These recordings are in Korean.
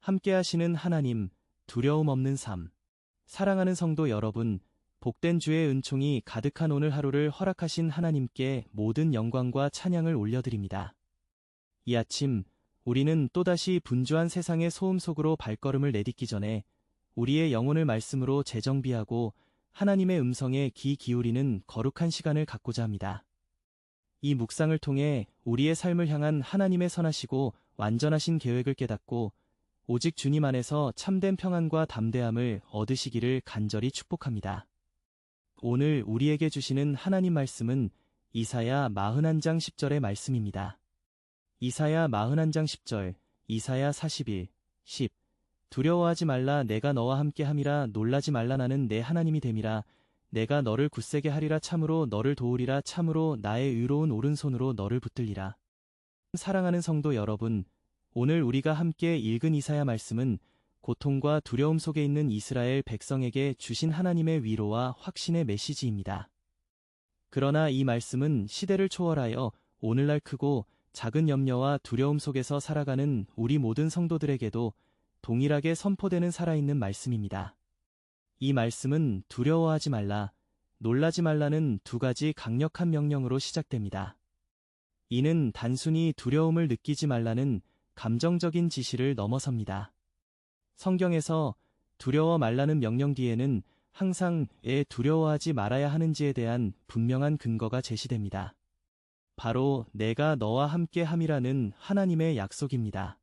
함께하시는 하나님, 두려움 없는 삶. 사랑하는 성도 여러분, 복된 주의 은총이 가득한 오늘 하루를 허락하신 하나님께 모든 영광과 찬양을 올려드립니다. 이 아침, 우리는 또다시 분주한 세상의 소음 속으로 발걸음을 내딛기 전에 우리의 영혼을 말씀으로 재정비하고 하나님의 음성에 귀 기울이는 거룩한 시간을 갖고자 합니다. 이 묵상을 통해 우리의 삶을 향한 하나님의 선하시고 완전하신 계획을 깨닫고 오직 주님 안에서 참된 평안과 담대함을 얻으시기를 간절히 축복합니다. 오늘 우리에게 주시는 하나님 말씀은 이사야 41장 10절의 말씀입니다. 이사야 41장 10절, 이사야 41, 10. 두려워하지 말라, 내가 너와 함께 함이라. 놀라지 말라, 나는 내 하나님이 됨이라. 내가 너를 굳세게 하리라. 참으로 너를 도우리라. 참으로 나의 의로운 오른손으로 너를 붙들리라. 사랑하는 성도 여러분, 오늘 우리가 함께 읽은 이사야 말씀은 고통과 두려움 속에 있는 이스라엘 백성에게 주신 하나님의 위로와 확신의 메시지입니다. 그러나 이 말씀은 시대를 초월하여 오늘날 크고 작은 염려와 두려움 속에서 살아가는 우리 모든 성도들에게도 동일하게 선포되는 살아있는 말씀입니다. 이 말씀은 두려워하지 말라, 놀라지 말라는 두 가지 강력한 명령으로 시작됩니다. 이는 단순히 두려움을 느끼지 말라는 감정적인 지시를 넘어섭니다. 성경에서 두려워 말라는 명령 뒤에는 항상 왜 두려워하지 말아야 하는지에 대한 분명한 근거가 제시됩니다. 바로 내가 너와 함께 함이라는 하나님의 약속입니다.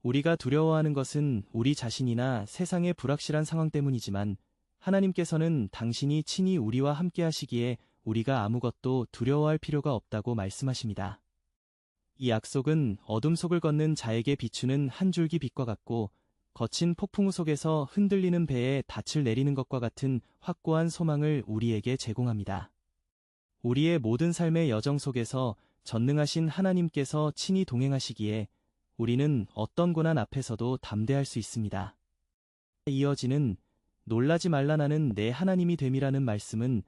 우리가 두려워하는 것은 우리 자신이나 세상의 불확실한 상황 때문이지만 하나님께서는 당신이 친히 우리와 함께 하시기에 우리가 아무것도 두려워할 필요가 없다고 말씀하십니다. 이 약속은 어둠 속을 걷는 자에게 비추는 한 줄기 빛과 같고 거친 폭풍우 속에서 흔들리는 배에 닻을 내리는 것과 같은 확고한 소망을 우리에게 제공합니다. 우리의 모든 삶의 여정 속에서 전능하신 하나님께서 친히 동행하시기에 우리는 어떤 고난 앞에서도 담대할 수 있습니다. 이어지는 놀라지 말라, 나는 내 하나님이 됨이라는 말씀은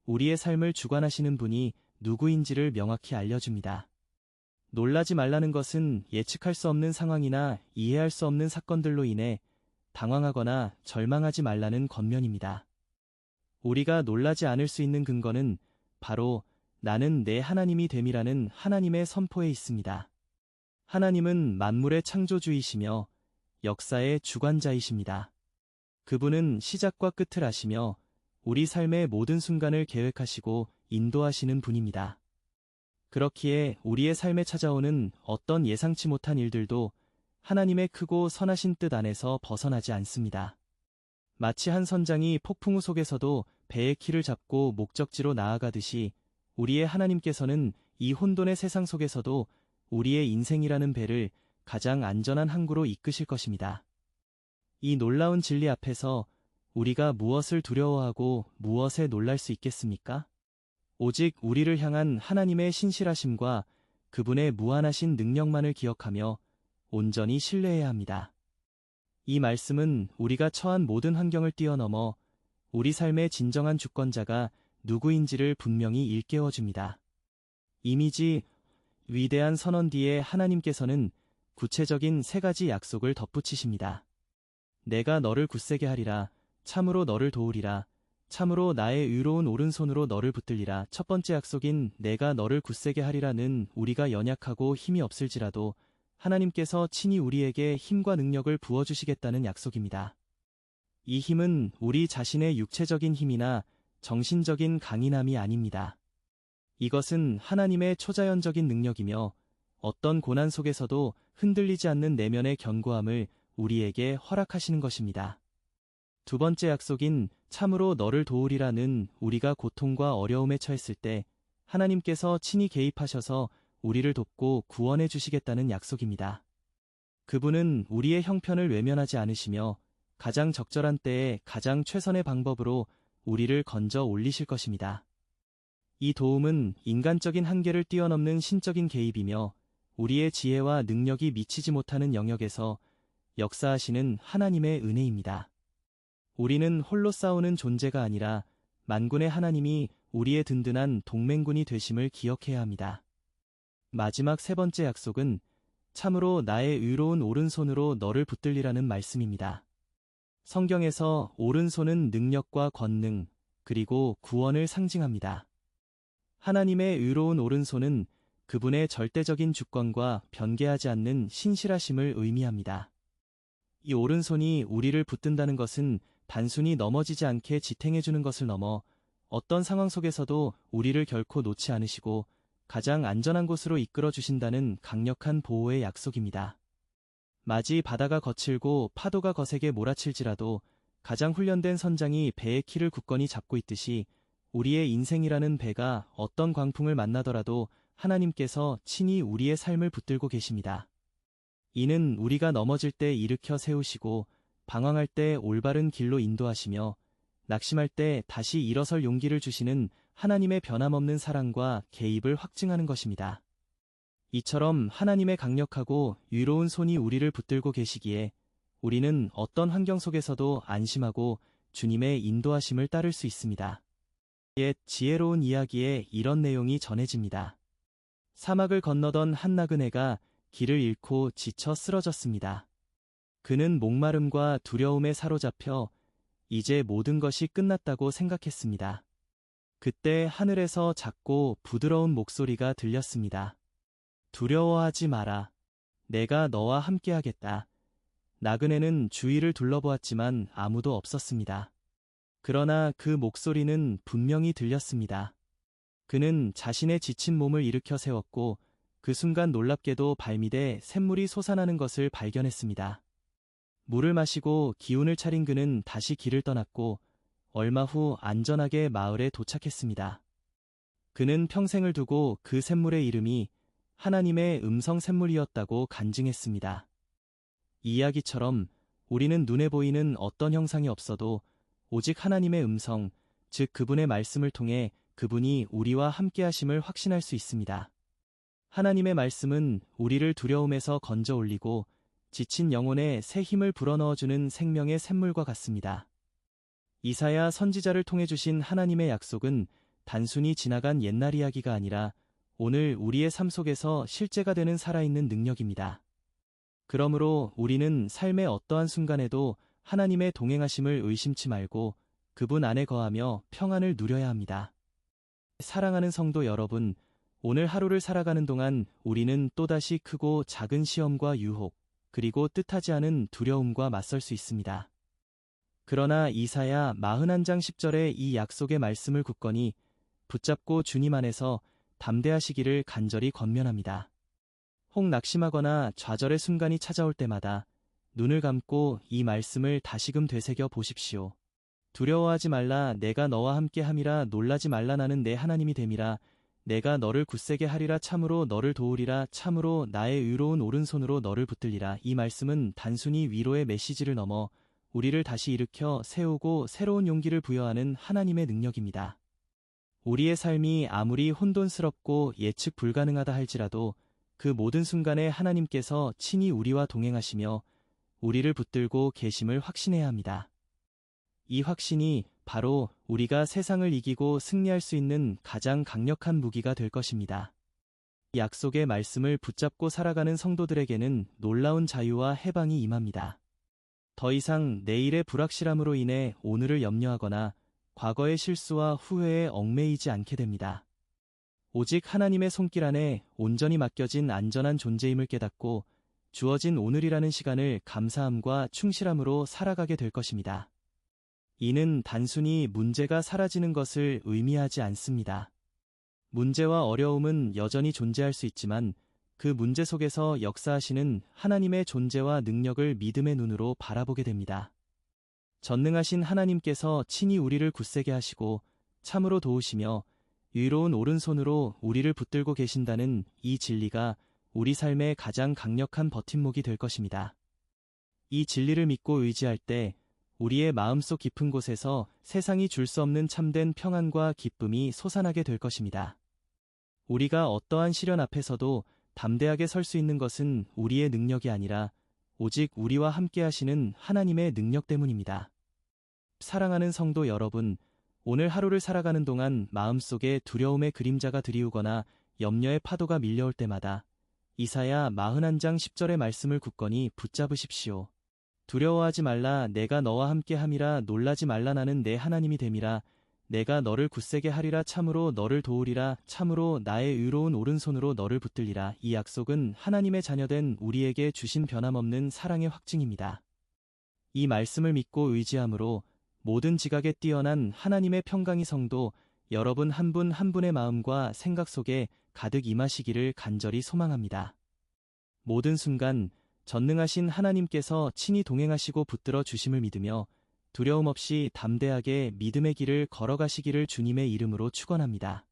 우리의 삶을 주관하시는 분이 누구인지를 명확히 알려줍니다. 놀라지 말라는 것은 예측할 수 없는 상황이나 이해할 수 없는 사건들로 인해 당황하거나 절망하지 말라는 권면입니다. 우리가 놀라지 않을 수 있는 근거는 바로 나는 내 하나님이 됨이라는 하나님의 선포에 있습니다. 하나님은 만물의 창조주이시며 역사의 주관자이십니다. 그분은 시작과 끝을 아시며 우리 삶의 모든 순간을 계획하시고 인도하시는 분입니다. 그렇기에 우리의 삶에 찾아오는 어떤 예상치 못한 일들도 하나님의 크고 선하신 뜻 안에서 벗어나지 않습니다. 마치 한 선장이 폭풍우 속에서도 배의 키를 잡고 목적지로 나아가듯이 우리의 하나님께서는 이 혼돈의 세상 속에서도 우리의 인생이라는 배를 가장 안전한 항구로 이끄실 것입니다. 이 놀라운 진리 앞에서 우리가 무엇을 두려워하고 무엇에 놀랄 수 있겠습니까? 오직 우리를 향한 하나님의 신실하심과 그분의 무한하신 능력만을 기억하며 온전히 신뢰해야 합니다. 이 말씀은 우리가 처한 모든 환경을 뛰어넘어 우리 삶의 진정한 주권자가 누구인지를 분명히 일깨워줍니다. 이미지 위대한 선언 뒤에 하나님께서는 구체적인 세 가지 약속을 덧붙이십니다. 내가 너를 굳세게 하리라. 참으로 너를 도우리라. 참으로 나의 의로운 오른손으로 너를 붙들리라. 첫 번째 약속인 내가 너를 굳세게 하리라는 우리가 연약하고 힘이 없을지라도 하나님께서 친히 우리에게 힘과 능력을 부어주시겠다는 약속입니다. 이 힘은 우리 자신의 육체적인 힘이나 정신적인 강인함이 아닙니다. 이것은 하나님의 초자연적인 능력이며 어떤 고난 속에서도 흔들리지 않는 내면의 견고함을 우리에게 허락하시는 것입니다. 두 번째 약속인 참으로 너를 도우리라는 우리가 고통과 어려움에 처했을 때 하나님께서 친히 개입하셔서 우리를 돕고 구원해 주시겠다는 약속입니다. 그분은 우리의 형편을 외면하지 않으시며 가장 적절한 때에 가장 최선의 방법으로 우리를 건져 올리실 것입니다. 이 도움은 인간적인 한계를 뛰어넘는 신적인 개입이며 우리의 지혜와 능력이 미치지 못하는 영역에서 역사하시는 하나님의 은혜입니다. 우리는 홀로 싸우는 존재가 아니라 만군의 하나님이 우리의 든든한 동맹군이 되심을 기억해야 합니다. 마지막 세 번째 약속은 참으로 나의 의로운 오른손으로 너를 붙들리라는 말씀입니다. 성경에서 오른손은 능력과 권능, 그리고 구원을 상징합니다. 하나님의 의로운 오른손은 그분의 절대적인 주권과 변개하지 않는 신실하심을 의미합니다. 이 오른손이 우리를 붙든다는 것은 단순히 넘어지지 않게 지탱해주는 것을 넘어 어떤 상황 속에서도 우리를 결코 놓지 않으시고 가장 안전한 곳으로 이끌어 주신다는 강력한 보호의 약속입니다. 마치 바다가 거칠고 파도가 거세게 몰아칠지라도 가장 훈련된 선장이 배의 키를 굳건히 잡고 있듯이 우리의 인생이라는 배가 어떤 광풍을 만나더라도 하나님께서 친히 우리의 삶을 붙들고 계십니다. 이는 우리가 넘어질 때 일으켜 세우시고 방황할 때 올바른 길로 인도하시며 낙심할 때 다시 일어설 용기를 주시는 하나님의 변함없는 사랑과 개입을 확증하는 것입니다. 이처럼 하나님의 강력하고 유로운 손이 우리를 붙들고 계시기에 우리는 어떤 환경 속에서도 안심하고 주님의 인도하심을 따를 수 있습니다. 옛 지혜로운 이야기에 이런 내용이 전해집니다. 사막을 건너던 한 나그네가 길을 잃고 지쳐 쓰러졌습니다. 그는 목마름과 두려움에 사로잡혀 이제 모든 것이 끝났다고 생각했습니다. 그때 하늘에서 작고 부드러운 목소리가 들렸습니다. 두려워하지 마라. 내가 너와 함께하겠다. 나그네는 주위를 둘러보았지만 아무도 없었습니다. 그러나 그 목소리는 분명히 들렸습니다. 그는 자신의 지친 몸을 일으켜 세웠고 그 순간 놀랍게도 발밑에 샘물이 솟아나는 것을 발견했습니다. 물을 마시고 기운을 차린 그는 다시 길을 떠났고 얼마 후 안전하게 마을에 도착했습니다. 그는 평생을 두고 그 샘물의 이름이 하나님의 음성 샘물이었다고 간증했습니다. 이 이야기처럼 우리는 눈에 보이는 어떤 형상이 없어도 오직 하나님의 음성, 즉 그분의 말씀을 통해 그분이 우리와 함께하심을 확신할 수 있습니다. 하나님의 말씀은 우리를 두려움에서 건져 올리고 지친 영혼에 새 힘을 불어넣어주는 생명의 샘물과 같습니다. 이사야 선지자를 통해 주신 하나님의 약속은 단순히 지나간 옛날 이야기가 아니라 오늘 우리의 삶 속에서 실제가 되는 살아있는 능력입니다. 그러므로 우리는 삶의 어떠한 순간에도 하나님의 동행하심을 의심치 말고 그분 안에 거하며 평안을 누려야 합니다. 사랑하는 성도 여러분, 오늘 하루를 살아가는 동안 우리는 또다시 크고 작은 시험과 유혹, 그리고 뜻하지 않은 두려움과 맞설 수 있습니다. 그러나 이사야 41장 10절의 이 약속의 말씀을 굳건히 붙잡고 주님 안에서 담대하시기를 간절히 권면합니다. 혹 낙심하거나 좌절의 순간이 찾아올 때마다 눈을 감고 이 말씀을 다시금 되새겨 보십시오. 두려워하지 말라. 내가 너와 함께 함이라. 놀라지 말라. 나는 내 하나님이 됨이라. 내가 너를 굳세게 하리라. 참으로 너를 도우리라. 참으로 나의 의로운 오른손으로 너를 붙들리라. 이 말씀은 단순히 위로의 메시지를 넘어 우리를 다시 일으켜 세우고 새로운 용기를 부여하는 하나님의 능력입니다. 우리의 삶이 아무리 혼돈스럽고 예측 불가능하다 할지라도 그 모든 순간에 하나님께서 친히 우리와 동행하시며 우리를 붙들고 계심을 확신해야 합니다. 이 확신이 바로 우리가 세상을 이기고 승리할 수 있는 가장 강력한 무기가 될 것입니다. 이 약속의 말씀을 붙잡고 살아가는 성도들에게는 놀라운 자유와 해방이 임합니다. 더 이상 내일의 불확실함으로 인해 오늘을 염려하거나 과거의 실수와 후회에 얽매이지 않게 됩니다. 오직 하나님의 손길 안에 온전히 맡겨진 안전한 존재임을 깨닫고 주어진 오늘이라는 시간을 감사함과 충실함으로 살아가게 될 것입니다. 이는 단순히 문제가 사라지는 것을 의미하지 않습니다. 문제와 어려움은 여전히 존재할 수 있지만 그 문제 속에서 역사하시는 하나님의 존재와 능력을 믿음의 눈으로 바라보게 됩니다. 전능하신 하나님께서 친히 우리를 굳세게 하시고 참으로 도우시며 유로운 오른손으로 우리를 붙들고 계신다는 이 진리가 우리 삶의 가장 강력한 버팀목이 될 것입니다. 이 진리를 믿고 의지할 때 우리의 마음속 깊은 곳에서 세상이 줄 수 없는 참된 평안과 기쁨이 솟아나게 될 것입니다. 우리가 어떠한 시련 앞에서도 담대하게 설 수 있는 것은 우리의 능력이 아니라 오직 우리와 함께 하시는 하나님의 능력 때문입니다. 사랑하는 성도 여러분, 오늘 하루를 살아가는 동안 마음속에 두려움의 그림자가 드리우거나 염려의 파도가 밀려올 때마다 이사야 41장 10절의 말씀을 굳건히 붙잡으십시오. 두려워하지 말라. 내가 너와 함께 함이라. 놀라지 말라. 나는 내 하나님이 됨이라. 내가 너를 굳세게 하리라. 참으로 너를 도우리라. 참으로 나의 의로운 오른손으로 너를 붙들리라. 이 약속은 하나님의 자녀된 우리에게 주신 변함없는 사랑의 확증입니다. 이 말씀을 믿고 의지함으로 모든 지각에 뛰어난 하나님의 평강이 성도 여러분 한 분 한 분의 마음과 생각 속에 가득 임하시기를 간절히 소망합니다. 모든 순간 전능하신 하나님께서 친히 동행하시고 붙들어 주심을 믿으며 두려움 없이 담대하게 믿음의 길을 걸어가시기를 주님의 이름으로 축원합니다.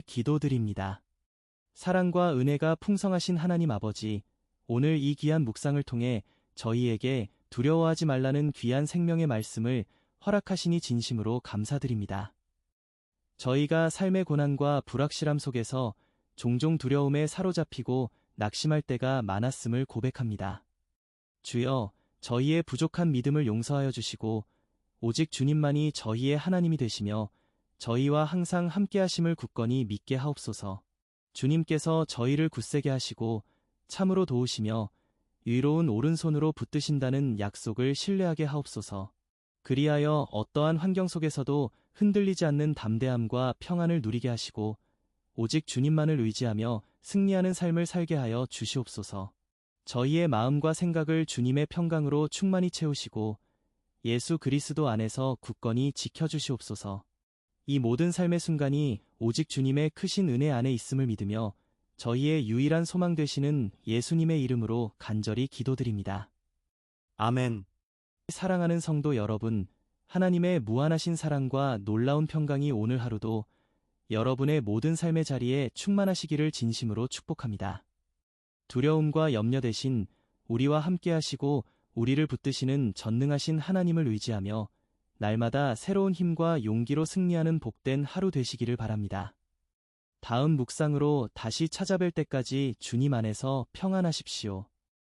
기도드립니다. 사랑과 은혜가 풍성하신 하나님 아버지, 오늘 이 귀한 묵상을 통해 저희에게 두려워하지 말라는 귀한 생명의 말씀을 허락하시니 진심으로 감사드립니다. 저희가 삶의 고난과 불확실함 속에서 종종 두려움에 사로잡히고 낙심할 때가 많았음을 고백합니다. 주여, 저희의 부족한 믿음을 용서하여 주시고 오직 주님만이 저희의 하나님이 되시며 저희와 항상 함께 하심을 굳건히 믿게 하옵소서. 주님께서 저희를 굳세게 하시고 참으로 도우시며 의로운 오른손으로 붙드신다는 약속을 신뢰하게 하옵소서. 그리하여 어떠한 환경 속에서도 흔들리지 않는 담대함과 평안을 누리게 하시고 오직 주님만을 의지하며 승리하는 삶을 살게 하여 주시옵소서. 저희의 마음과 생각을 주님의 평강으로 충만히 채우시고 예수 그리스도 안에서 굳건히 지켜주시옵소서. 이 모든 삶의 순간이 오직 주님의 크신 은혜 안에 있음을 믿으며 저희의 유일한 소망 되시는 예수님의 이름으로 간절히 기도드립니다. 아멘. 사랑하는 성도 여러분, 하나님의 무한하신 사랑과 놀라운 평강이 오늘 하루도 여러분의 모든 삶의 자리에 충만하시기를 진심으로 축복합니다. 두려움과 염려 대신 우리와 함께 하시고 우리를 붙드시는 전능하신 하나님을 의지하며 날마다 새로운 힘과 용기로 승리하는 복된 하루 되시기를 바랍니다. 다음 묵상으로 다시 찾아뵐 때까지 주님 안에서 평안하십시오.